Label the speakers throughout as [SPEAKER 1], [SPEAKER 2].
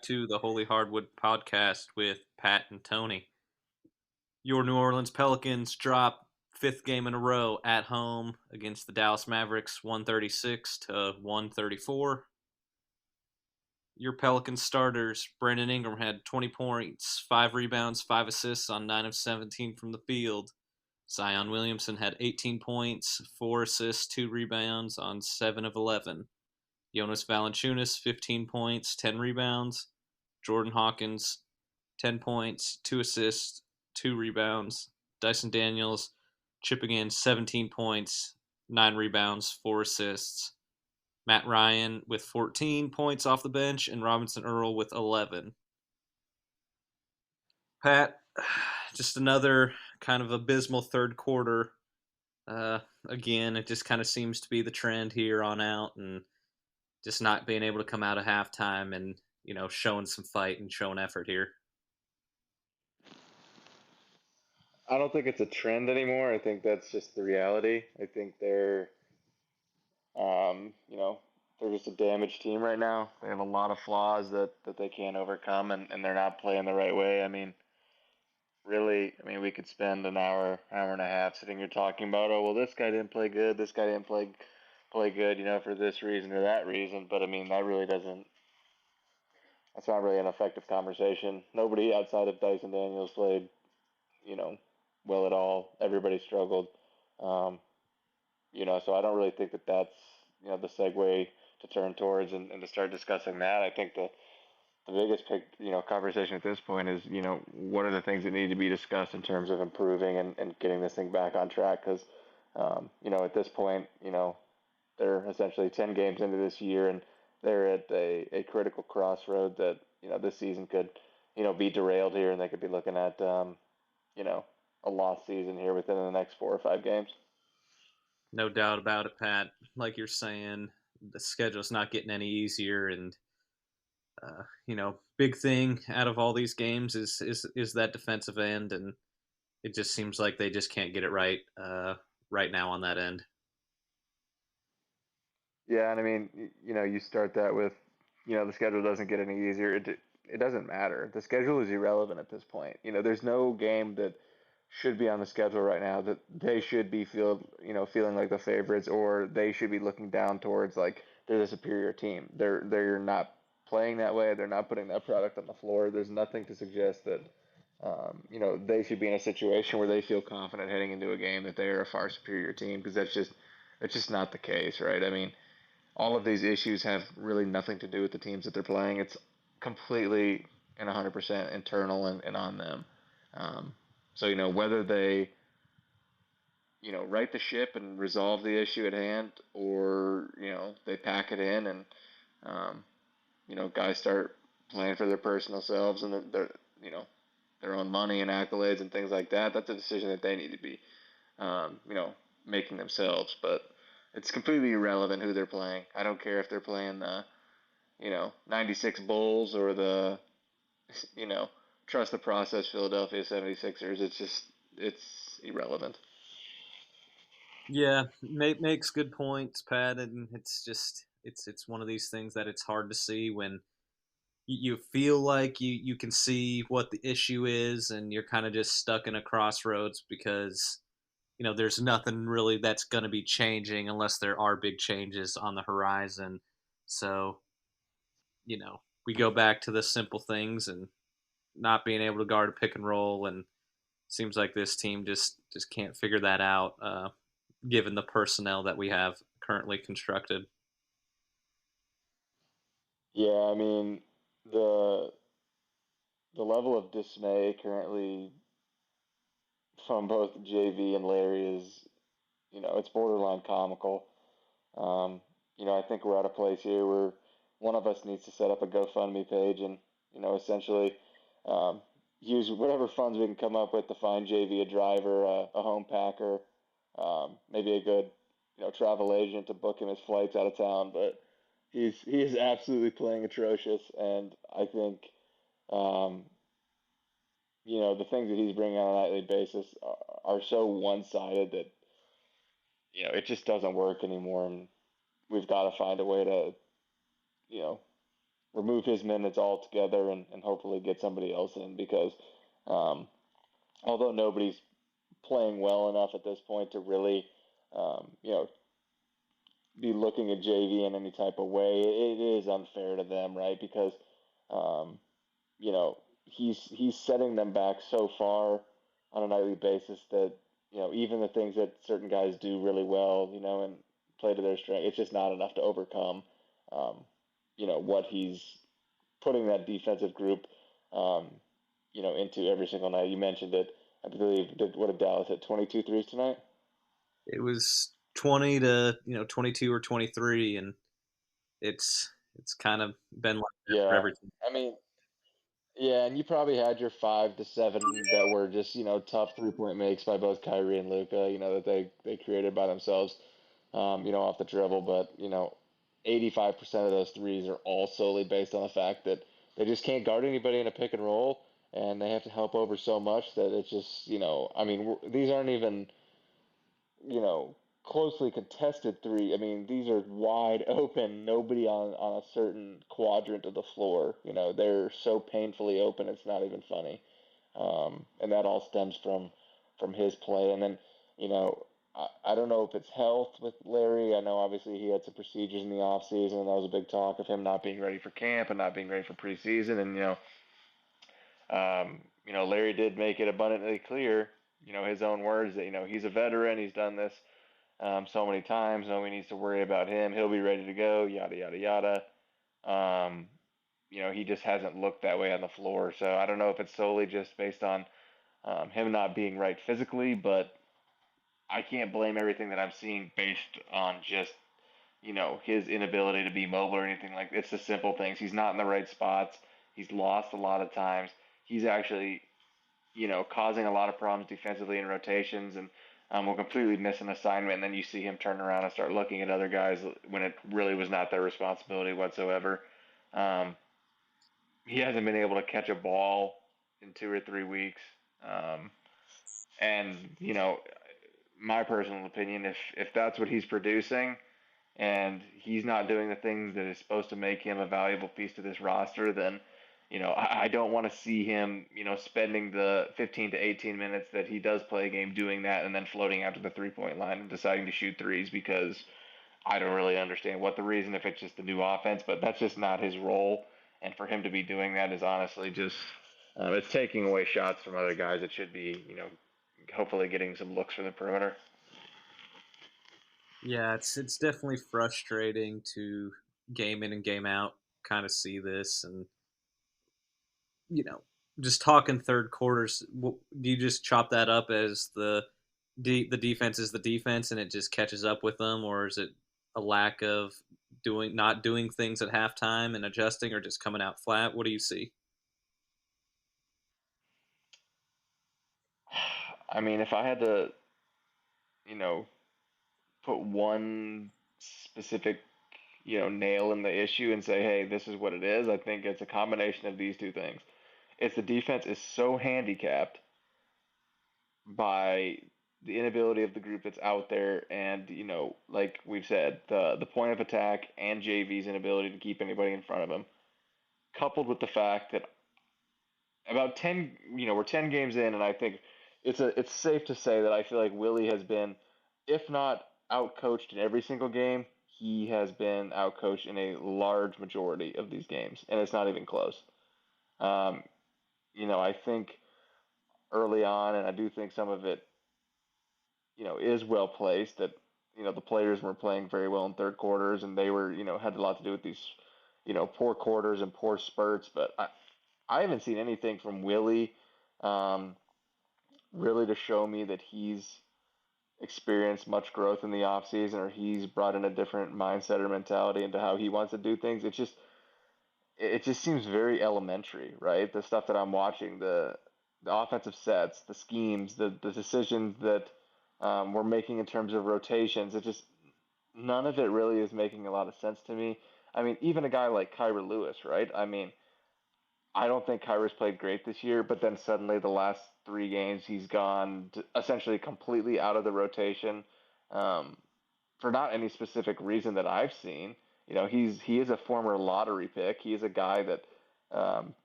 [SPEAKER 1] to the Holy Hardwood podcast with Pat and Tony. Your New Orleans Pelicans drop fifth game in a row at home against the Dallas Mavericks, 136 to 134. Your Pelicans starters, Brandon Ingram had 20 points, 5 rebounds, 5 assists on 9 of 17 from the field. Zion Williamson had 18 points, 4 assists, 2 rebounds on 7 of 11. Jonas Valanciunas, 15 points, 10 rebounds. Jordan Hawkins, 10 points, 2 assists, 2 rebounds. Dyson Daniels chipping in 17 points, 9 rebounds, 4 assists. Matt Ryan with 14 points off the bench, and Robinson Earl with 11. Pat, just another kind of abysmal third quarter. Uh, Again, it just kind of seems to be the trend here on out, and just not being able to come out of halftime and showing some fight and showing effort here.
[SPEAKER 2] I don't think it's a trend anymore. I think that's just the reality. I think um, you know, they're just a damaged team right now. They have a lot of flaws that they can't overcome, and they're not playing the right way. I mean, really, we could spend an hour and a half sitting here talking about, oh, well, this guy didn't play good, this guy didn't play good, for this reason or that reason. But I mean, that really doesn't. That's not really an effective conversation. Nobody outside of Dyson Daniels played, you know, well at all. Everybody struggled. Um, so I don't really think that that's the segue to turn towards and to start discussing that. I think the biggest conversation at this point is what are the things that need to be discussed in terms of improving and getting this thing back on track because at this point they're essentially 10 games into this year and they're at a critical crossroad that this season could be derailed here and they could be looking at you know a lost season here within the next 4 or 5 games.
[SPEAKER 1] No doubt about it, Pat. Like you're saying, the schedule's not getting any easier, and big thing out of all these games is that defensive end, and it just seems like they just can't get it right right now on that end.
[SPEAKER 2] Yeah, and I mean, you start that with, the schedule doesn't get any easier. It doesn't matter. The schedule is irrelevant at this point. There's no game that should be on the schedule right now that they should be feeling like the favorites or they should be looking down towards like they're the superior team. They're not playing that way. They're not putting that product on the floor. There's nothing to suggest that they should be in a situation where they feel confident heading into a game that they are a far superior team because that's just not the case, right? I mean, all of these issues have really nothing to do with the teams that they're playing. It's completely and 100% internal and on them. Um, so, whether they, right the ship and resolve the issue at hand or, they pack it in and, um, guys start playing for their personal selves and you know, their own money and accolades and things like that, that's a decision that they need to be, um, you know, making themselves. But it's completely irrelevant who they're playing. I don't care if they're playing the 96 Bulls or the you know trust the process Philadelphia 76ers. It's irrelevant.
[SPEAKER 1] Yeah, makes good points, Pat, and it's one of these things that it's hard to see when you feel like you can see what the issue is, and you're kind of just stuck in a crossroads because there's nothing really that's going to be changing unless there are big changes on the horizon. So we go back to the simple things and not being able to guard a pick and roll, and seems like this team just can't figure that out, given the personnel that we have currently constructed.
[SPEAKER 2] Yeah, I mean the the level of dismay currently from both JV and Larry is it's borderline comical. I think we're at a place here where one of us needs to set up a GoFundMe page and, essentially um, use whatever funds we can come up with to find JV a driver, a home packer, maybe a good, travel agent to book him his flights out of town. But he is absolutely playing atrocious, and I think, um, the things that he's bringing on a nightly basis are so one-sided that it just doesn't work anymore, and we've got to find a way to you know remove his minutes altogether and hopefully get somebody else in because um, although nobody's playing well enough at this point to really be looking at JV in any type of way, it is unfair to them, right? Because um, you know he's setting them back so far on a nightly basis that even the things that certain guys do really well, and play to their strength, it's just not enough to overcome um, what he's putting that defensive group um, into every single night. You mentioned it. I believe what did Dallas hit 22 threes tonight?
[SPEAKER 1] It was 20 to 22 or 23, and it's kind of been like that for
[SPEAKER 2] Yeah,
[SPEAKER 1] every team.
[SPEAKER 2] I mean, yeah, and you probably had your 5 to 7 that were just tough 3-point makes by both Kyrie and Luka, that they created by themselves, off the dribble. But 85% of those threes are all solely based on the fact that they just can't guard anybody in a pick and roll, and they have to help over so much that it's just I mean these aren't even you know, closely contested three. I mean, these are wide open, nobody on a certain quadrant of the floor. They're so painfully open, it's not even funny. And that all stems from his play. And then, you know, I don't know if it's health with Larry. I know obviously he had some procedures in the off season, and that was a big talk of him not being ready for camp and not being ready for preseason. And Larry did make it abundantly clear, his own words that he's a veteran, he's done this so many times. Nobody needs to worry about him. He'll be ready to go. Yada yada yada. Um, he just hasn't looked that way on the floor. So I don't know if it's solely just based on him not being right physically, but I can't blame everything that I'm seeing based on just his inability to be mobile or anything like. It's the simple things. He's not in the right spots. He's lost a lot of times. He's actually causing a lot of problems defensively in rotations, and will completely miss an assignment. And then you see him turn around and start looking at other guys when it really was not their responsibility whatsoever. Um, he hasn't been able to catch a ball in 2 or 3 weeks. Um, and my personal opinion, if that's what he's producing, and he's not doing the things that is supposed to make him a valuable piece to this roster, then I don't want to see him spending the 15 to 18 minutes that he does play a game doing that and then floating out to the 3-point line and deciding to shoot threes because I don't really understand what the reason, if it's just the new offense, but that's just not his role. And for him to be doing that is honestly just it's taking away shots from other guys that should be hopefully getting some looks from the perimeter.
[SPEAKER 1] Yeah, it's definitely frustrating to game in and game out kind of see this, and you know, just talking third quarters. Do you just chop that up as the defense is the defense and it just catches up with them, or is it a lack of not doing things at halftime and adjusting, or just coming out flat? What do you see?
[SPEAKER 2] I mean, if I had to, you know, put one specific, nail in the issue and say, hey, this is what it is, I think it's a combination of these two things. It's the defense is so handicapped by the inability of the group that's out there, and like we've said, the point of attack and JV's inability to keep anybody in front of him, coupled with the fact that about 10, we're 10 games in, and I think it's safe to say that I feel like Willie has been, if not outcoached in every single game, he has been outcoached in a large majority of these games, and it's not even close. Um, I think early on, and I do think some of it, is well placed that the players were playing very well in third quarters, and they were, had a lot to do with these, poor quarters and poor spurts. But I haven't seen anything from Willie um, really to show me that he's experienced much growth in the offseason or he's brought in a different mindset or mentality into how he wants to do things. It just seems very elementary, right? The stuff that I'm watching, the offensive sets, the schemes, the decisions that we're making in terms of rotations. It just none of it really is making a lot of sense to me. I mean, even a guy like Kyra Lewis, right? I mean, I don't think Kyra's played great this year, but then suddenly the last 3 games he's gone essentially completely out of the rotation um, for not any specific reason that I've seen. he is a former lottery pick. He is a guy that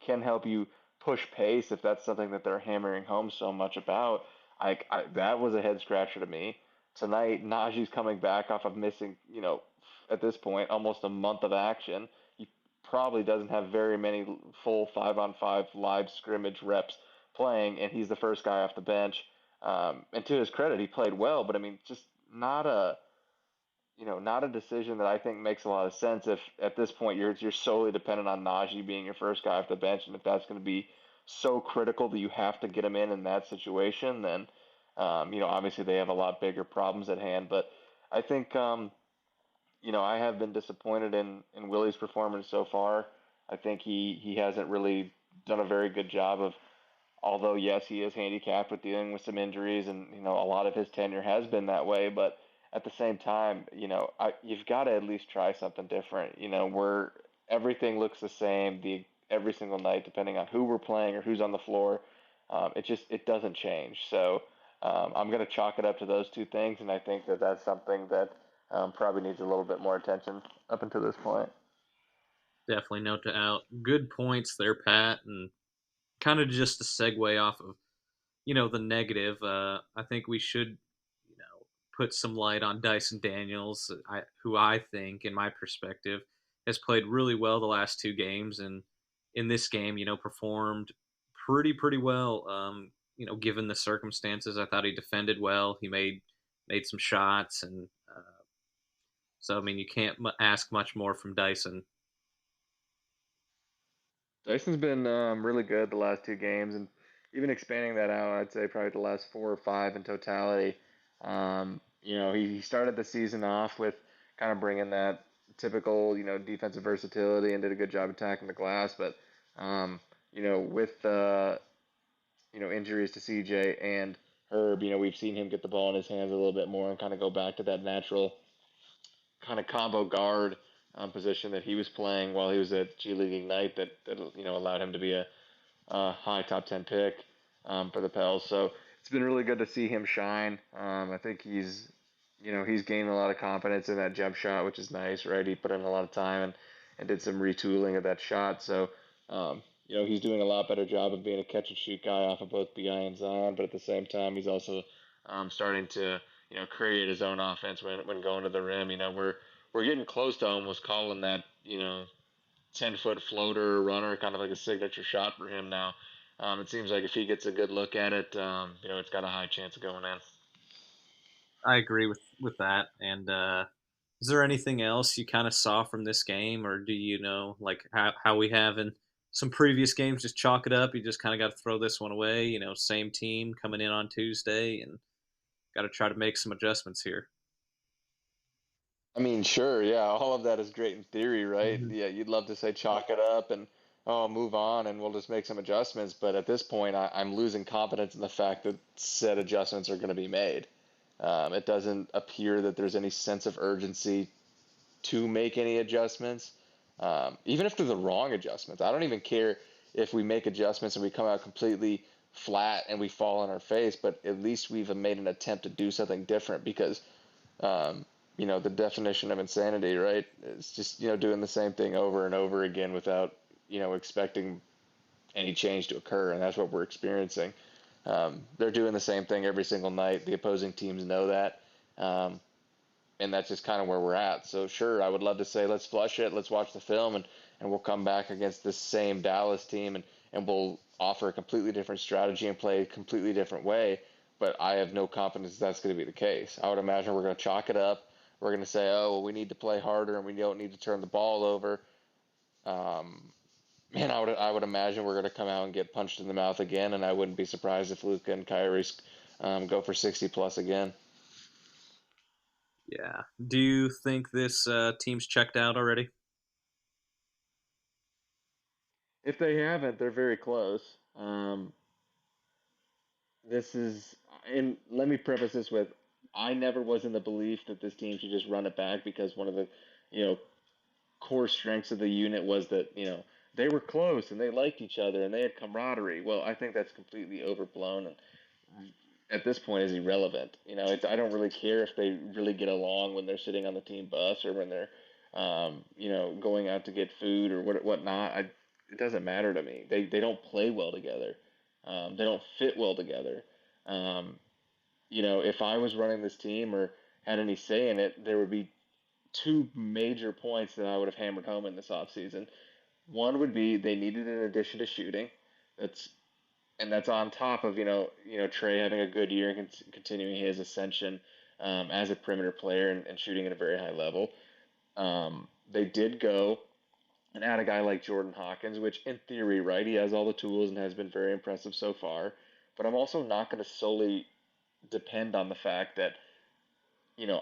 [SPEAKER 2] can help you push pace if that's something that they're hammering home so much about. That was a head scratcher to me. Tonight, Najee's coming back off of missing, at this point, almost a month of action. He probably doesn't have very many full 5-on-5 live scrimmage reps playing, and he's the first guy off the bench. And to his credit, he played well, but I mean, just not a not a decision that I think makes a lot of sense if at this point you're solely dependent on Najee being your first guy off the bench, and if that's going to be so critical that you have to get him in that situation, then obviously they have a lot bigger problems at hand. But I think I have been disappointed in Willie's performance so far. I think he hasn't really done a very good job of. Although yes, he is handicapped with dealing with some injuries, and a lot of his tenure has been that way. But at the same time, you've got to at least try something different. Where everything looks the same every single night, depending on who we're playing or who's on the floor. It doesn't change. So I'm going to chalk it up to those two things, and I think that that's something that probably needs a little bit more attention up until this point.
[SPEAKER 1] Definitely no doubt. Good points there, Pat. And kind of just a segue off of the negative. I think we should put some light on Dyson Daniels, who I think, in my perspective, has played really well the last two games, and in this game, performed pretty well. Given the circumstances, I thought he defended well. He made some shots, and so I mean, you can't ask much more from Dyson.
[SPEAKER 2] Dyson's been really good the last two games, and even expanding that out, I'd say probably the last 4 or 5 in totality. He started the season off with kind of bringing that typical, defensive versatility and did a good job attacking the glass. But, with injuries to CJ and Herb, we've seen him get the ball in his hands a little bit more and kind of go back to that natural kind of combo guard position that he was playing while he was at G League Ignite that allowed him to be a high top 10 pick for the Pels. So it's been really good to see him shine. I think he's gained a lot of confidence in that jump shot, which is nice, right? He put in a lot of time and did some retooling of that shot. So he's doing a lot better job of being a catch and shoot guy off of both Bi and Zion, but at the same time he's also starting to create his own offense when going to the rim. We're getting close to almost calling that 10-foot floater runner kind of like a signature shot for him now. It seems like if he gets a good look at it, it's got a high chance of going in.
[SPEAKER 1] I agree with that. And is there anything else you kind of saw from this game, or do you know like how we have in some previous games just chalk it up? You just kind of got to throw this one away. Same team coming in on Tuesday, and got to try to make some adjustments here.
[SPEAKER 2] I mean, sure, yeah, all of that is great in theory, right?
[SPEAKER 1] Mm-hmm.
[SPEAKER 2] Yeah, you'd love to say chalk it up and move on and we'll just make some adjustments, but at this point, I'm losing confidence in the fact that said adjustments are going to be made. It doesn't appear that there's any sense of urgency to make any adjustments, even if they're the wrong adjustments. I don't even care if we make adjustments and we come out completely flat and we fall on our face, but at least we've made an attempt to do something different because um, the definition of insanity, right? It's just, doing the same thing over and over again without, expecting any change to occur. And that's what we're experiencing. They're doing the same thing every single night. The opposing teams know that. Um, and that's just kind of where we're at. So, sure, I would love to say, let's flush it, let's watch the film, and we'll come back against this same Dallas team and we'll offer a completely different strategy and play a completely different way. But I have no confidence that's going to be the case. I would imagine we're going to chalk it up. We're going to say, oh, well, we need to play harder and we don't need to turn the ball over. Um, and I would imagine we're going to come out and get punched in the mouth again. And I wouldn't be surprised if Luka and Kyrie go for 60 plus again.
[SPEAKER 1] Yeah. Do you think this team's checked out already?
[SPEAKER 2] If they haven't, they're very close. This is, and let me preface this with, I never was in the belief that this team should just run it back because one of the, you know, core strengths of the unit was that they were close and they liked each other and they had camaraderie. Well, I think that's completely overblown and at this point is irrelevant. I don't really care if they really get along when they're sitting on the team bus or when they're going out to get food or whatnot. It doesn't matter to me. They don't play well together. They don't fit well together. Um, if I was running this team or had any say in it, there would be two major points that I would have hammered home in this offseason. One would be they needed an addition to shooting. That's that's on top of Trey having a good year and continuing his ascension as a perimeter player and shooting at a very high level. They did go and add a guy like Jordan Hawkins, which in theory, right, he has all the tools and has been very impressive so far. But I'm also not going to solely depend on the fact that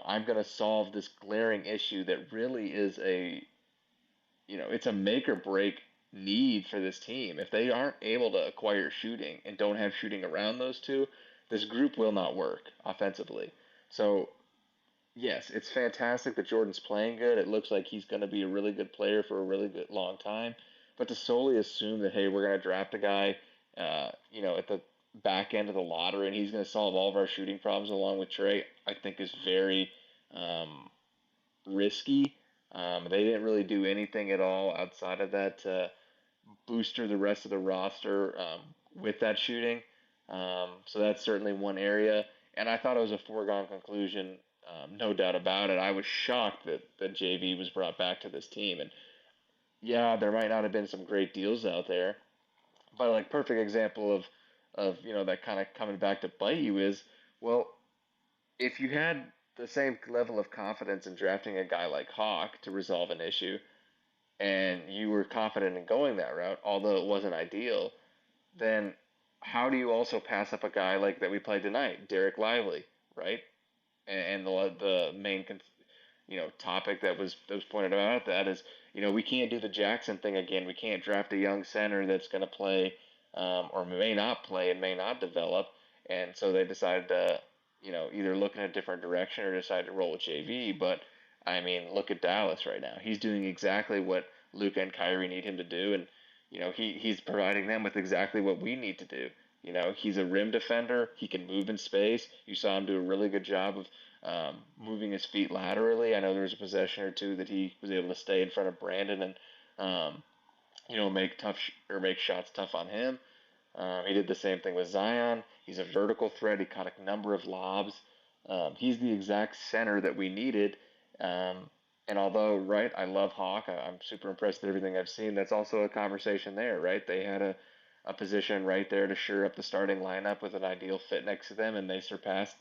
[SPEAKER 2] I'm going to solve this glaring issue that really is it's a make or break need for this team. If they aren't able to acquire shooting and don't have shooting around those two, this group will not work offensively. So, yes, it's fantastic that Jordan's playing good. It looks like he's going to be a really good player for a really good long time. But to solely assume that, hey, we're going to draft a guy, at the back end of the lottery and he's going to solve all of our shooting problems along with Trey, I think is very um, risky. They didn't really do anything at all outside of that to booster the rest of the roster with that shooting. So that's certainly one area. And I thought it was a foregone conclusion, no doubt about it. I was shocked that JV was brought back to this team. And yeah, there might not have been some great deals out there, but like perfect example of that kind of coming back to bite you is, well, if you had the same level of confidence in drafting a guy like Hawk to resolve an issue, and you were confident in going that route, although it wasn't ideal, then how do you also pass up a guy like that we played tonight, Derek Lively, right? And the main topic that was pointed out at that is we can't do the Jackson thing again. We can't draft a young center that's going to play or may not play and may not develop, and so they decided to either look in a different direction or decide to roll with JV. But I mean, look at Dallas right now. He's doing exactly what Luka and Kyrie need him to do, and he's providing them with exactly what we need to do. He's a rim defender. He can move in space. You saw him do a really good job of moving his feet laterally. I know there was a possession or two that he was able to stay in front of Brandon and make make shots tough on him. He did the same thing with Zion. He's a vertical threat. He caught a number of lobs. He's the exact center that we needed. And although, right, I love Hawk, I'm super impressed with everything I've seen. That's also a conversation there, right? They had a position right there to shore up the starting lineup with an ideal fit next to them, and they surpassed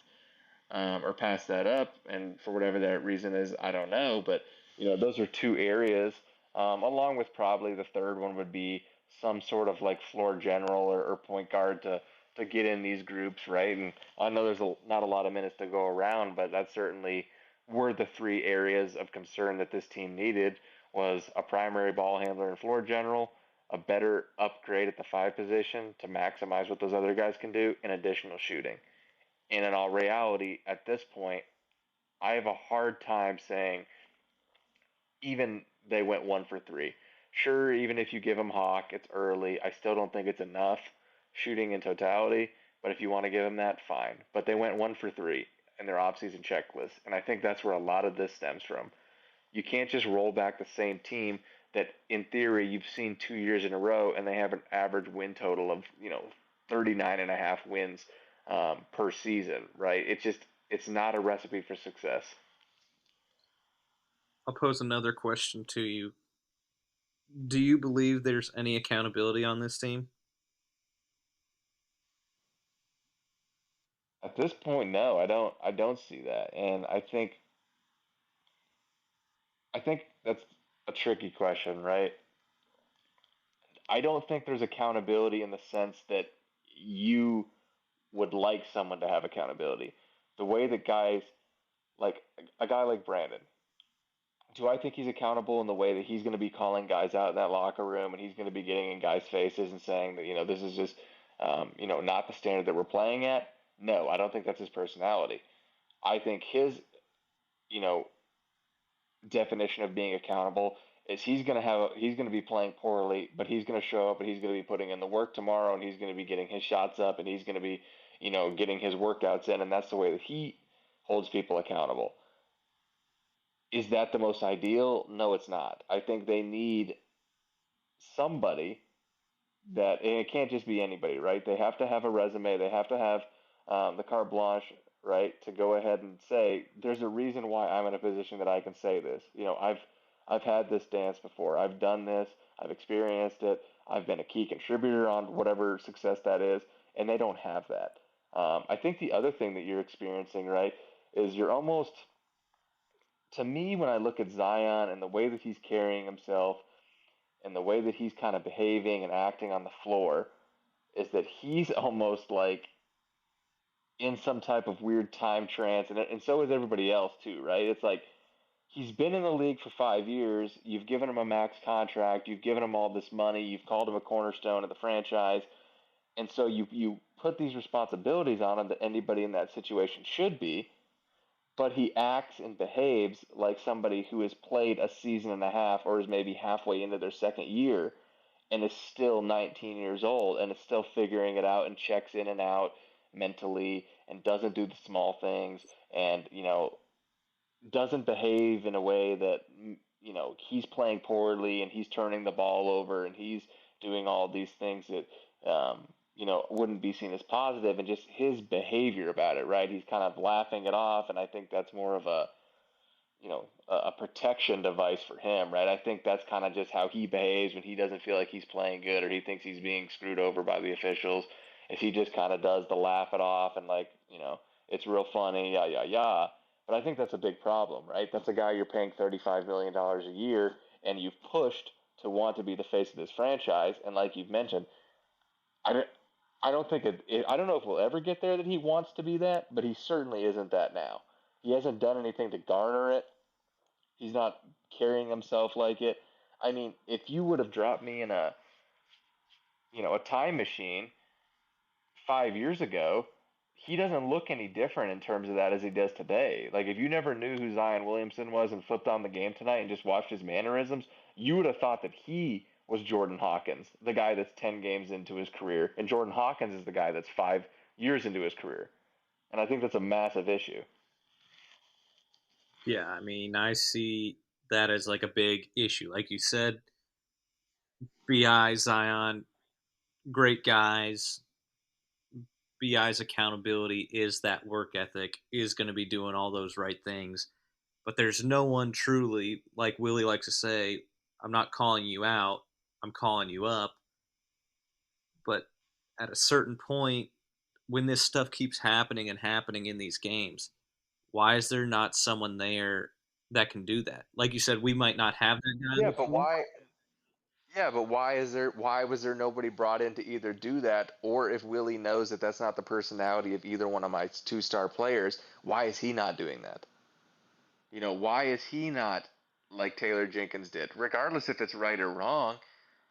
[SPEAKER 2] or pass that up. And for whatever that reason is, I don't know. But those are two areas. Along with probably the third one would be some sort of like floor general or point guard to get in these groups, right? And I know there's not a lot of minutes to go around, but that certainly were the three areas of concern that this team needed was a primary ball handler and floor general, a better upgrade at the five position to maximize what those other guys can do, and additional shooting. And in all reality, at this point, I have a hard time saying even they went 1 for 3. Sure, even if you give them Hawk, it's early. I still don't think it's enough shooting in totality. But if you want to give them that, fine. But they went 1 for 3 in their offseason checklist. And I think that's where a lot of this stems from. You can't just roll back the same team that, in theory, you've seen 2 years in a row and they have an average win total of, 39 and a half wins per season, right? It's not a recipe for success.
[SPEAKER 1] I'll pose another question to you. Do you believe there's any accountability on this team?
[SPEAKER 2] At this point, no, I don't. I don't see that, and I think that's a tricky question, right? I don't think there's accountability in the sense that you would like someone to have accountability. The way that guys like a guy like Brandon, do I think he's accountable in the way that he's going to be calling guys out in that locker room and he's going to be getting in guys' faces and saying that this is just not the standard that we're playing at? No, I don't think that's his personality. I think his you know definition of being accountable is he's going to be playing poorly, but he's going to show up and he's going to be putting in the work tomorrow and he's going to be getting his shots up and he's going to be getting his workouts in, and that's the way that he holds people accountable. Is that the most ideal? No, it's not. I think they need somebody that, and it can't just be anybody, right? They have to have a resume. They have to have the carte blanche, right, to go ahead and say, "There's a reason why I'm in a position that I can say this." I've had this dance before. I've done this. I've experienced it. I've been a key contributor on whatever success that is, and they don't have that. I think the other thing that you're experiencing, right, is you're almost, to me, when I look at Zion and the way that he's carrying himself and the way that he's kind of behaving and acting on the floor, is that he's almost like in some type of weird time trance, and so is everybody else too, right? It's like he's been in the league for 5 years. You've given him a max contract. You've given him all this money. You've called him a cornerstone of the franchise, and so you put these responsibilities on him that anybody in that situation should be. But he acts and behaves like somebody who has played a season and a half or is maybe halfway into their second year and is still 19 years old and is still figuring it out and checks in and out mentally and doesn't do the small things and doesn't behave in a way that he's playing poorly and he's turning the ball over and he's doing all these things that wouldn't be seen as positive, and just his behavior about it, right? He's kind of laughing it off, and I think that's more of a protection device for him, right? I think that's kind of just how he behaves when he doesn't feel like he's playing good or he thinks he's being screwed over by the officials. Is he just kind of does the laugh it off and like, it's real funny, yeah, yeah, yeah. But I think that's a big problem, right? That's a guy you're paying $35 million a year, and you've pushed to want to be the face of this franchise. And like you've mentioned, I don't, I don't think I don't know if we'll ever get there that he wants to be that, but he certainly isn't that now. He hasn't done anything to garner it. He's not carrying himself like it. I mean, if you would have dropped me in a time machine 5 years ago, he doesn't look any different in terms of that as he does today. Like if you never knew who Zion Williamson was and flipped on the game tonight and just watched his mannerisms, you would have thought that he was Jordan Hawkins, the guy that's 10 games into his career, and Jordan Hawkins is the guy that's 5 years into his career. And I think that's a massive issue.
[SPEAKER 1] Yeah, I mean, I see that as like a big issue. Like you said, Bi, Zion, great guys. Bi's accountability is that work ethic, is going to be doing all those right things. But there's no one truly, like Willie likes to say, I'm not calling you out, I'm calling you up. But at a certain point, when this stuff keeps happening and happening in these games, why is there not someone there that can do that? Like you said, we might not have that guy on
[SPEAKER 2] Yeah,
[SPEAKER 1] the
[SPEAKER 2] but
[SPEAKER 1] team.
[SPEAKER 2] why? Yeah, but why was there nobody brought in to either do that, or if Willie knows that that's not the personality of either one of my two-star players, why is he not doing that? Why is he not like Taylor Jenkins did? Regardless if it's right or wrong,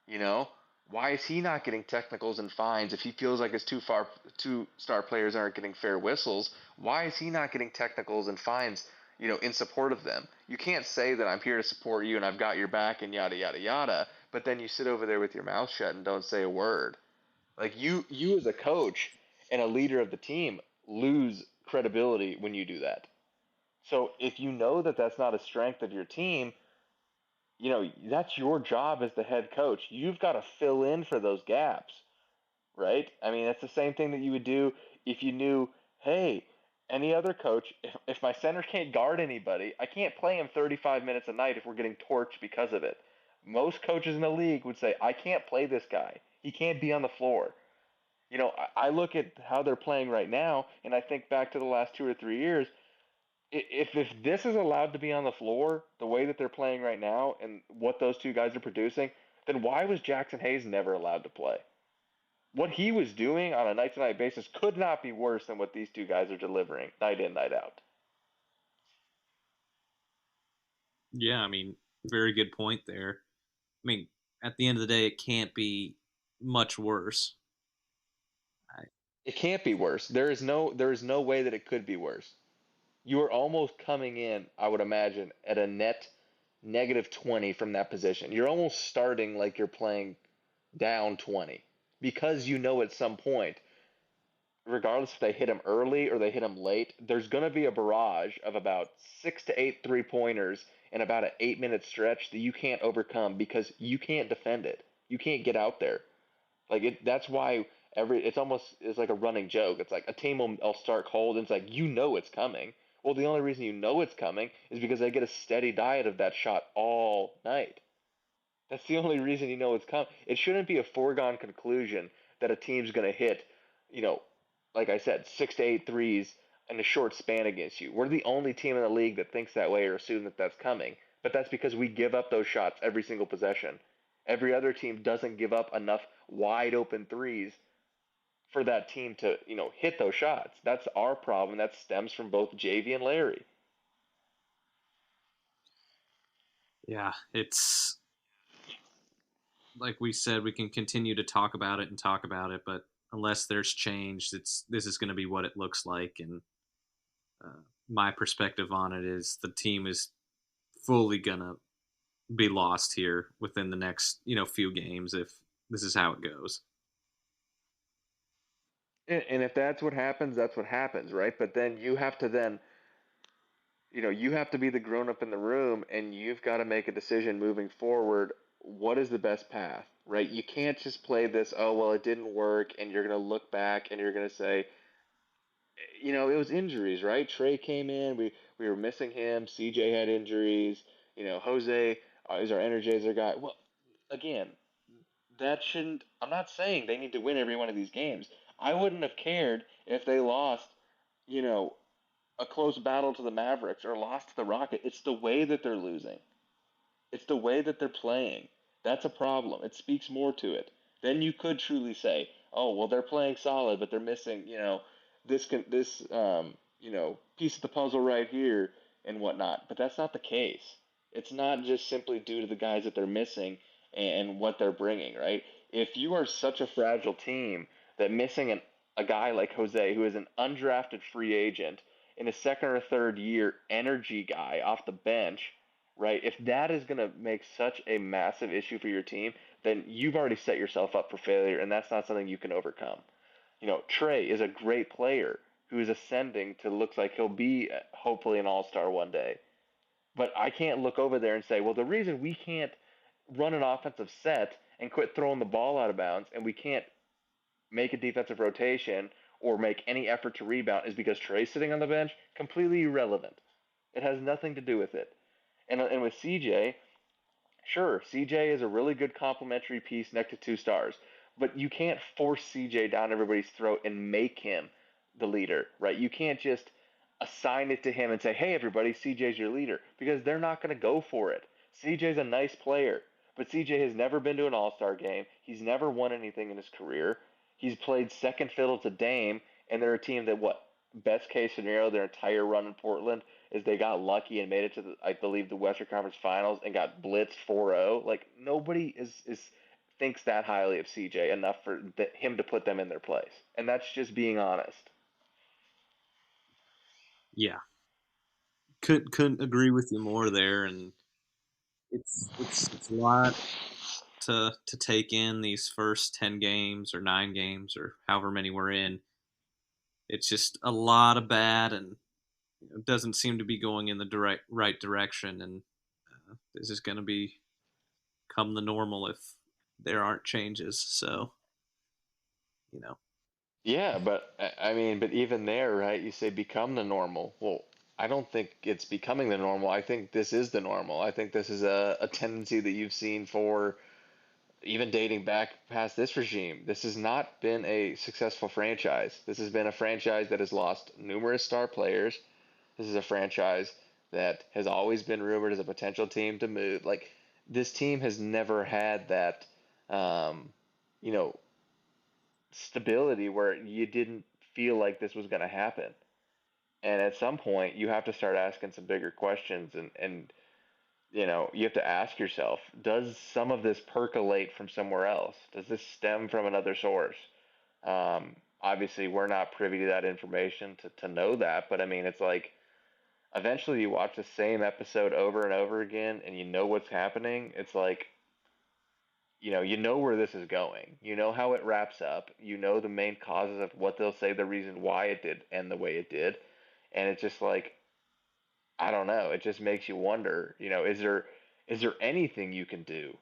[SPEAKER 2] you know, why is he not getting technicals and fines if he feels like his two-star players aren't getting fair whistles? Why is he not getting technicals and fines, in support of them? You can't say that I'm here to support you and I've got your back and yada yada yada, but then you sit over there with your mouth shut and don't say a word. Like you as a coach and a leader of the team lose credibility when you do that. So if you know that that's not a strength of your team, that's your job as the head coach. You've got to fill in for those gaps, right? I mean, that's the same thing that you would do if you knew, hey, any other coach, if my center can't guard anybody, I can't play him 35 minutes a night if we're getting torched because of it. Most coaches in the league would say, I can't play this guy. He can't be on the floor. I look at how they're playing right now, and I think back to the last 2 or 3 years, if this is allowed to be on the floor the way that they're playing right now and what those two guys are producing, then why was Jackson Hayes never allowed to play? What he was doing on a night to night basis could not be worse than what these two guys are delivering night in, night out.
[SPEAKER 1] Yeah, I mean, very good point there. I mean, at the end of the day, it can't be much worse. I,
[SPEAKER 2] It can't be worse. There is no way that it could be worse. You are almost coming in, I would imagine, at a net -20 from that position. You're almost starting like you're playing down 20 because you know at some point regardless if they hit him early or they hit him late, there's going to be a barrage of about 6 to 8 3 pointers in about an 8 minute stretch that you can't overcome because you can't defend it. You can't get out there. Like that's why it's like a running joke. It's like a team will start cold and it's like you know it's coming. Well, the only reason you know it's coming is because they get a steady diet of that shot all night. That's the only reason you know it's coming. It shouldn't be a foregone conclusion that a team's going to hit, you know, like I said, 6 to 8 threes in a short span against you. We're the only team in the league that thinks that way or assume that that's coming. But that's because we give up those shots every single possession. Every other team doesn't give up enough wide open threes for that team to, hit those shots. That's our problem. That stems from both JV and Larry.
[SPEAKER 1] Yeah, it's like we said, we can continue to talk about it and talk about it, but unless there's change, this is going to be what it looks like. And my perspective on it is the team is fully gonna be lost here within the next few games if this is how it goes.
[SPEAKER 2] And if that's what happens, that's what happens, right? But then you have to be the grown up in the room and you've got to make a decision moving forward. What is the best path, right? You can't just play this, oh, well, it didn't work, and you're going to look back and you're going to say, it was injuries, right? Trey came in, we were missing him, CJ had injuries, Jose is our energizer guy. Well, again, that shouldn't, I'm not saying they need to win every one of these games. I wouldn't have cared if they lost, you know, a close battle to the Mavericks or lost to the Rocket. It's the way that they're losing. It's the way that they're playing. That's a problem. It speaks more to it. Then you could truly say, "Oh, well, they're playing solid, but they're missing, this piece of the puzzle right here and whatnot." But that's not the case. It's not just simply due to the guys that they're missing and what they're bringing, right? If you are such a fragile team that missing a guy like Jose, who is an undrafted free agent in his second or third year energy guy off the bench, right? If that is going to make such a massive issue for your team, then you've already set yourself up for failure, and that's not something you can overcome. Trey is a great player who is ascending to looks like he'll be hopefully an all-star one day. But I can't look over there and say, well, the reason we can't run an offensive set and quit throwing the ball out of bounds and we can't make a defensive rotation or make any effort to rebound is because Trey's sitting on the bench. Completely irrelevant. It has nothing to do with it. And with CJ, sure, CJ is a really good complementary piece next to two stars, but you can't force CJ down everybody's throat and make him the leader, right? You can't just assign it to him and say, "Hey, everybody, CJ's your leader," because they're not going to go for it. CJ's a nice player, but CJ has never been to an All Star game. He's never won anything in his career. He's played second fiddle to Dame, and they're a team that, what, best case scenario, their entire run in Portland is they got lucky and made it to I believe the Western Conference Finals and got blitzed 4-0. Like nobody is thinks that highly of CJ enough for him to put them in their place, and that's just being honest.
[SPEAKER 1] Yeah, couldn't agree with you more there. And it's a lot to take in these first 10 games or 9 games or however many we're in. It's just a lot of bad, and it doesn't seem to be going in the direct right direction. And this is going to become the normal if there aren't changes. So you know,
[SPEAKER 2] Yeah, but I mean, but even there, right? You say become the normal. Well, I don't think it's becoming the normal. I think this is the normal. I think this is a tendency that you've seen for even dating back past this regime. This has not been a successful franchise. This has been a franchise that has lost numerous star players. This is a franchise that has always been rumored as a potential team to move. Like this team has never had that, um, you know, stability where you didn't feel like this was going to happen. And at some point, you have to start asking some bigger questions, and you have to ask yourself, does some of this percolate from somewhere else? Does this stem from another source? Obviously, we're not privy to that information to know that, but I mean, it's like eventually you watch the same episode over and over again and you know what's happening. It's like, you know where this is going. You know how it wraps up. You know the main causes of what they'll say, the reason why it did end the way it did, and it's just like I don't know. It just makes you wonder. Is there anything you can do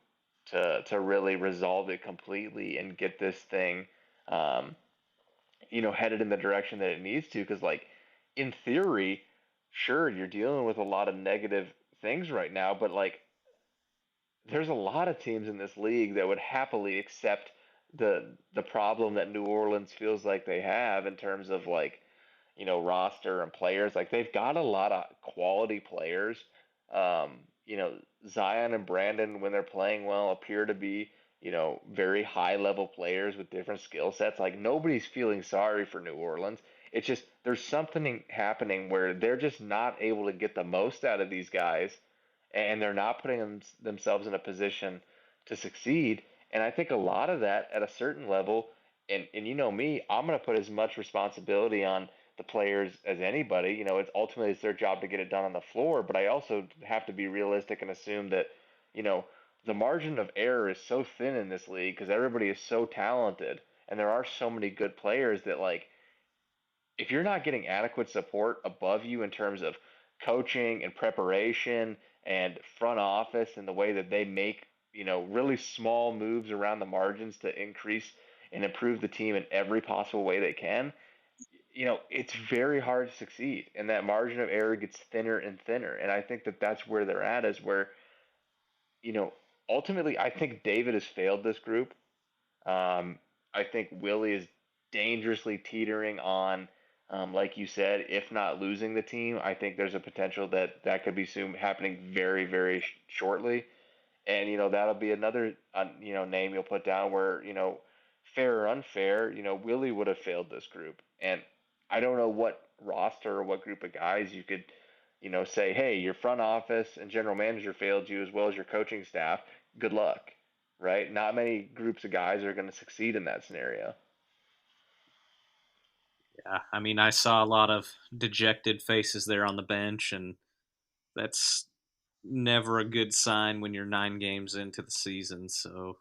[SPEAKER 2] to really resolve it completely and get this thing, um, headed in the direction that it needs to? Because like in theory, sure, you're dealing with a lot of negative things right now, but like there's a lot of teams in this league that would happily accept the problem that New Orleans feels like they have in terms of like roster and players. Like they've got a lot of quality players. Um, Zion and Brandon, when they're playing well, appear to be very high level players with different skill sets. Like nobody's feeling sorry for New Orleans. It's just there's something happening where they're just not able to get the most out of these guys, and they're not putting themselves in a position to succeed. And I think a lot of that at a certain level, and you know me, I'm going to put as much responsibility on the players as anybody. It's their job to get it done on the floor, but I also have to be realistic and assume that, you know, the margin of error is so thin in this league because everybody is so talented and there are so many good players that like if you're not getting adequate support above you in terms of coaching and preparation and front office and the way that they make, really small moves around the margins to increase and improve the team in every possible way they can, it's very hard to succeed. And that margin of error gets thinner and thinner. And I think that that's where they're at is where, you know, ultimately, I think David has failed this group. I think Willie is dangerously teetering on, like you said, if not losing the team. I think there's a potential that that could be soon happening very, very shortly. And that'll be another name you'll put down where fair or unfair, Willie would have failed this group. And I don't know what roster or what group of guys you could say, hey, your front office and general manager failed you as well as your coaching staff. Good luck, right? Not many groups of guys are going to succeed in that scenario.
[SPEAKER 1] Yeah, I mean, I saw a lot of dejected faces there on the bench, and that's never a good sign when you're 9 games into the season. So,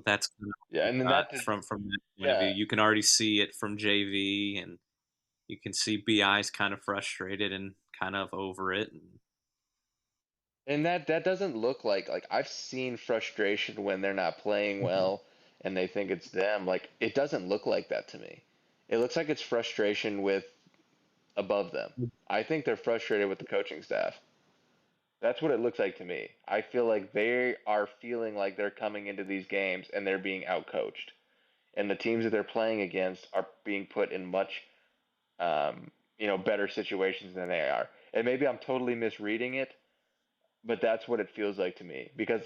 [SPEAKER 1] that's kind of
[SPEAKER 2] Yeah,
[SPEAKER 1] what
[SPEAKER 2] and then
[SPEAKER 1] we got
[SPEAKER 2] that did,
[SPEAKER 1] from that point of view.
[SPEAKER 2] yeah,
[SPEAKER 1] You can already see it from JV, and you can see Bi's kind of frustrated and kind of over it. And
[SPEAKER 2] and that doesn't look like I've seen frustration when they're not playing well and they think it's them. Like it doesn't look like that to me. It looks like it's frustration with above them. I think they're frustrated with the coaching staff. That's what it looks like to me. I feel like they are feeling like they're coming into these games and they're being outcoached, and the teams that they're playing against are being put in much better situations than they are. And maybe I'm totally misreading it, but that's what it feels like to me because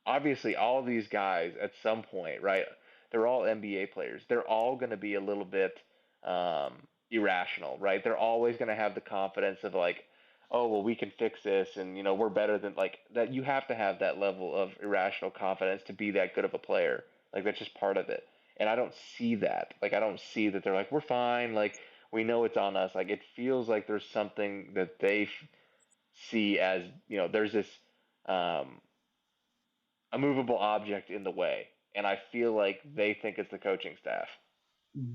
[SPEAKER 2] obviously all of these guys at some point, right? They're all NBA players. They're all going to be a little bit irrational, right? They're always going to have the confidence of like, oh well, we can fix this, and we're better than like that. You have to have that level of irrational confidence to be that good of a player. Like that's just part of it. And I don't see that. Like I don't see that they're like we're fine. Like we know it's on us. Like it feels like there's something that they see as there's this um, a movable object in the way, and I feel like they think it's the coaching staff.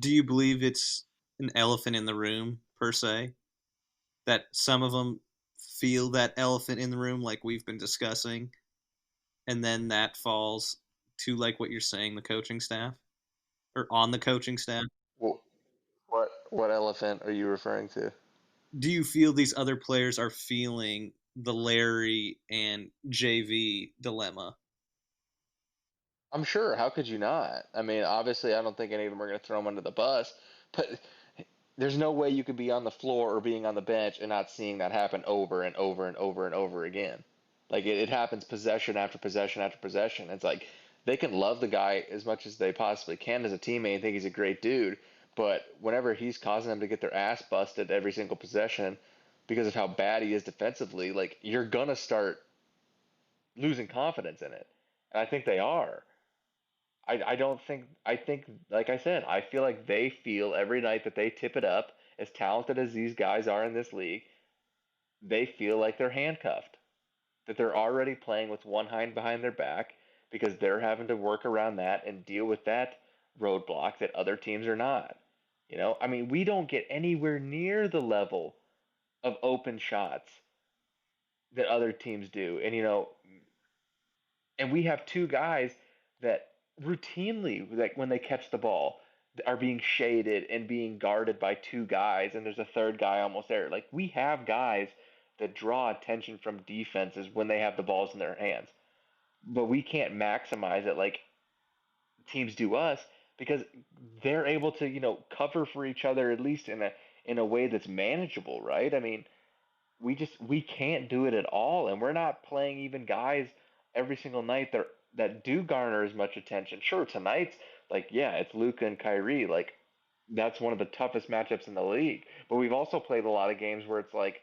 [SPEAKER 1] do you believe it's an elephant in the room per se? That some of them feel that elephant in the room, like we've been discussing, and then that falls to like what you're saying, the coaching staff or on the coaching staff.
[SPEAKER 2] Well, what elephant are you referring to?
[SPEAKER 1] Do you feel these other players are feeling the Larry and JV dilemma?
[SPEAKER 2] I'm sure. How could you not? I mean, obviously, I don't think any of them are going to throw him under the bus, but there's no way you could be on the floor or being on the bench and not seeing that happen over and over and over and over again. Like it happens possession after possession after possession. It's like they can love the guy as much as they possibly can as a teammate and think he's a great dude, but whenever he's causing them to get their ass busted every single possession because of how bad he is defensively, like you're gonna start losing confidence in it. And I think they are. I don't think I think like I said, I feel like they feel every night that they tip it up, as talented as these guys are in this league, they feel like they're handcuffed. That they're already playing with one hand behind their back, because they're having to work around that and deal with that roadblock that other teams are not. I mean, we don't get anywhere near the level of open shots that other teams do. And we have two guys that routinely, like when they catch the ball, are being shaded and being guarded by two guys, and there's a third guy almost there. Like we have guys that draw attention from defenses when they have the balls in their hands, but we can't maximize it like teams do us because they're able to cover for each other at least in a way that's manageable, right? I mean, we can't do it at all, and we're not playing even guys every single night that do garner as much attention. Sure, tonight's like yeah, it's Luka and Kyrie, like that's one of the toughest matchups in the league. But we've also played a lot of games where it's like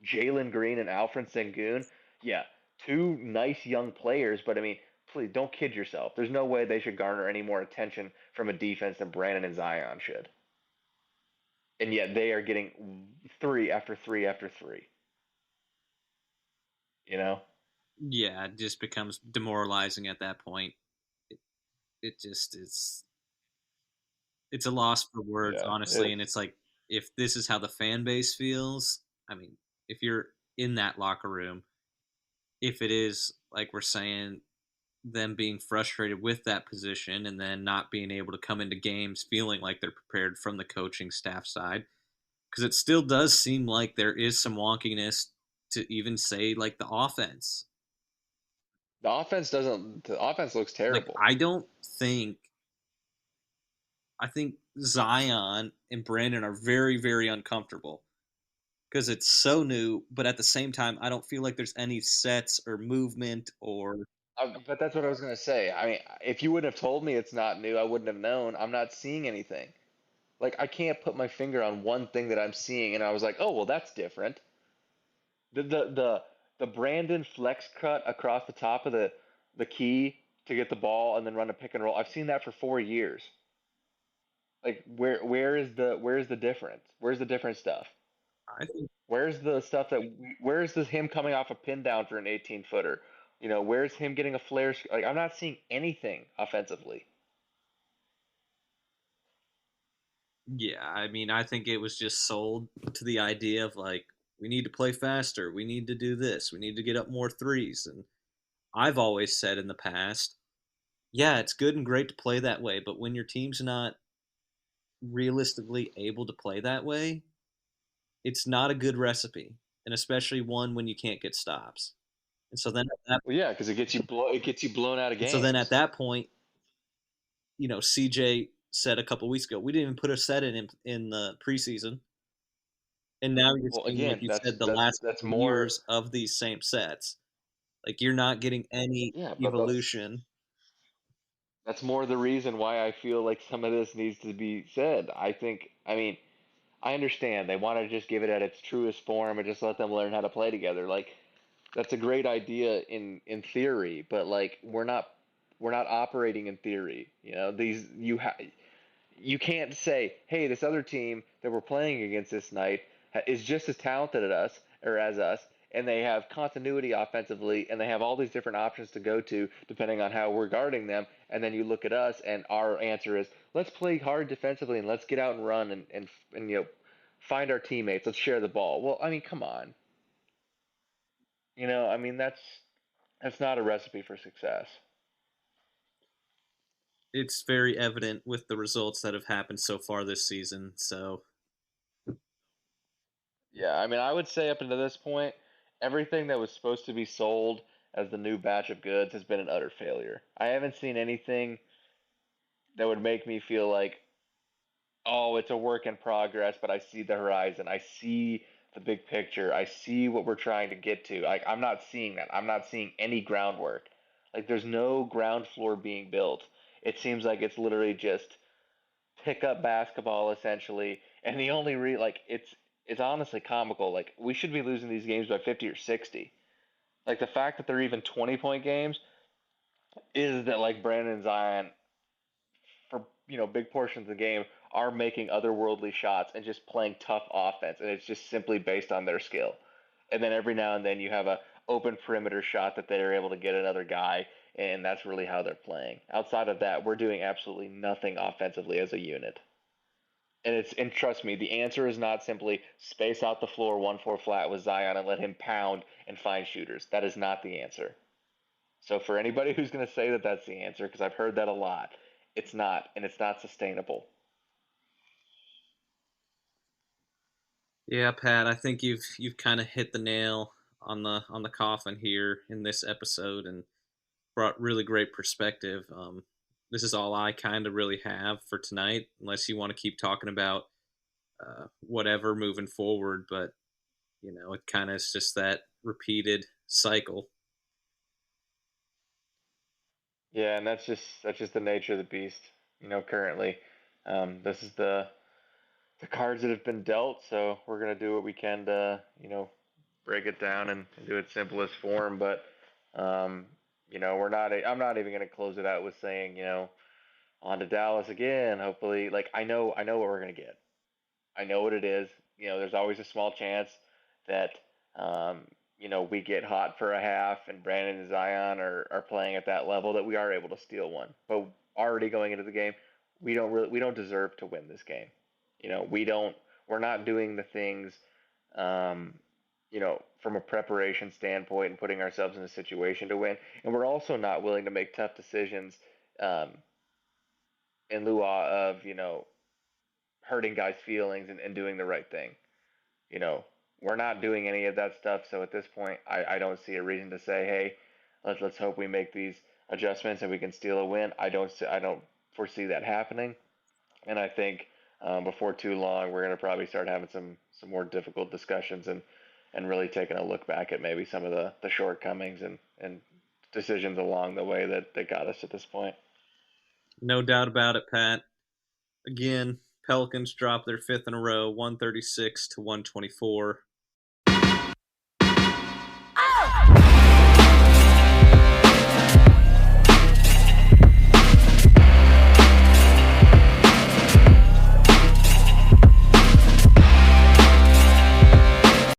[SPEAKER 2] Jalen Green and Alfred Sengun. Yeah, two nice young players, but I mean, please don't kid yourself. There's no way they should garner any more attention from a defense than Brandon and Zion should. And yet they are getting three after three after three. You know?
[SPEAKER 1] Yeah, it just becomes demoralizing at that point. It, it just it's a loss for words,
[SPEAKER 2] Yeah.
[SPEAKER 1] honestly. And it's like if this is how the fan base feels, I mean, if you're in that locker room, if it is like we're saying, them being frustrated with that position and then not being able to come into games feeling like they're prepared from the coaching staff side, because it still does seem like there is some wonkiness to even say like the offense.
[SPEAKER 2] The offense looks
[SPEAKER 1] Like
[SPEAKER 2] terrible.
[SPEAKER 1] I don't think I think Zion and Brandon are very, very uncomfortable because it's so new. But at the same time, I don't feel like there's any sets or movement or
[SPEAKER 2] But that's what I was gonna say. I mean, if you wouldn't have told me it's not new, I wouldn't have known. I'm not seeing anything. Like I can't put my finger on one thing that I'm seeing, and I was like, oh well, that's different. The Brandon flex cut across the top of the key to get the ball and then run a pick and roll. I've seen that for 4 years. Like where's the difference? Where's the different stuff?
[SPEAKER 1] I think
[SPEAKER 2] Where's the stuff where's this him coming off a pin down for an 18 footer? Where's him getting a flare? Like I'm not seeing anything offensively.
[SPEAKER 1] yeah, I mean, I think it was just sold to the idea of like we need to play faster, we need to do this, we need to get up more threes, and I've always said in the past, yeah, it's good and great to play that way, but when your team's not realistically able to play that way, it's not a good recipe, and especially one when you can't get stops. And so then at that,
[SPEAKER 2] Well, yeah, because it gets you blown out of
[SPEAKER 1] and so then
[SPEAKER 2] games.
[SPEAKER 1] at that point, CJ said a couple weeks ago, we didn't even put a set in the preseason, and now you're
[SPEAKER 2] Well,
[SPEAKER 1] seeing, like
[SPEAKER 2] again,
[SPEAKER 1] you
[SPEAKER 2] that's
[SPEAKER 1] said, the
[SPEAKER 2] that's
[SPEAKER 1] last
[SPEAKER 2] that's
[SPEAKER 1] couple
[SPEAKER 2] more.
[SPEAKER 1] years of these same sets. Like you're not getting any
[SPEAKER 2] Yeah, but
[SPEAKER 1] evolution.
[SPEAKER 2] that's more the reason why I feel like some of this needs to be said. I mean, I understand they want to just give it at its truest form and just let them learn how to play together. Like that's a great idea in theory, but like we're not operating in theory. These you can't say, hey, this other team that we're playing against this night is just as talented as us, and they have continuity offensively, and they have all these different options to go to depending on how we're guarding them. And then you look at us, and our answer is, let's play hard defensively and let's get out and run and find our teammates. Let's share the ball. Well, I mean, come on. I mean that's not a recipe for success.
[SPEAKER 1] It's very evident with the results that have happened so far this season. So
[SPEAKER 2] Yeah, I mean, I would say up until this point, everything that was supposed to be sold as the new batch of goods has been an utter failure. I haven't seen anything that would make me feel like, oh, it's a work in progress, but I see the horizon. I see the big picture. I see what we're trying to get to. Like, I'm not seeing that. I'm not seeing any groundwork. Like, there's no ground floor being built. It seems like it's literally just pick up basketball essentially, and the only like it's honestly comical. Like we should be losing these games by 50 or 60. Like the fact that they're even 20-point games is that like Brandon and Zion for big portions of the game are making otherworldly shots and just playing tough offense, and it's just simply based on their skill. And then every now and then you have open perimeter shot that they're able to get another guy, and that's really how they're playing. Outside of that, we're doing absolutely nothing offensively as a unit. And trust me, the answer is not simply space out the floor 1-4 flat with Zion and let him pound and find shooters. That is not the answer. So for anybody who's going to say that that's the answer, because I've heard that a lot, it's not, and it's not sustainable.
[SPEAKER 1] Yeah, Pat, I think you've kind of hit the nail on the coffin here in this episode and brought really great perspective. This is all I kind of really have for tonight, unless you want to keep talking about whatever moving forward. But it kind of is just that repeated cycle.
[SPEAKER 2] Yeah, and that's just the nature of the beast. Currently, this is the cards that have been dealt. So we're gonna do what we can to break it down and do it simplest form. But um, we're not. I'm not even gonna close it out with saying on to Dallas again. Hopefully, like I know what we're gonna get. I know what it is. There's always a small chance that um, we get hot for a half and Brandon and Zion are playing at that level that we are able to steal one. But already going into the game, we don't deserve to win this game. We're not doing the things from a preparation standpoint and putting ourselves in a situation to win. And we're also not willing to make tough decisions um, in lieu of hurting guys' feelings and doing the right thing. You know, we're not doing any of that stuff. So at this point, I don't see a reason to say, hey, let's hope we make these adjustments and we can steal a win. I don't foresee that happening, and I think before too long we're going to probably start having some more difficult discussions and really taking a look back at maybe some of the shortcomings and decisions along the way that got us to this point.
[SPEAKER 1] No doubt about it, Pat. Again, Pelicans drop their fifth in a row, 136 to 124.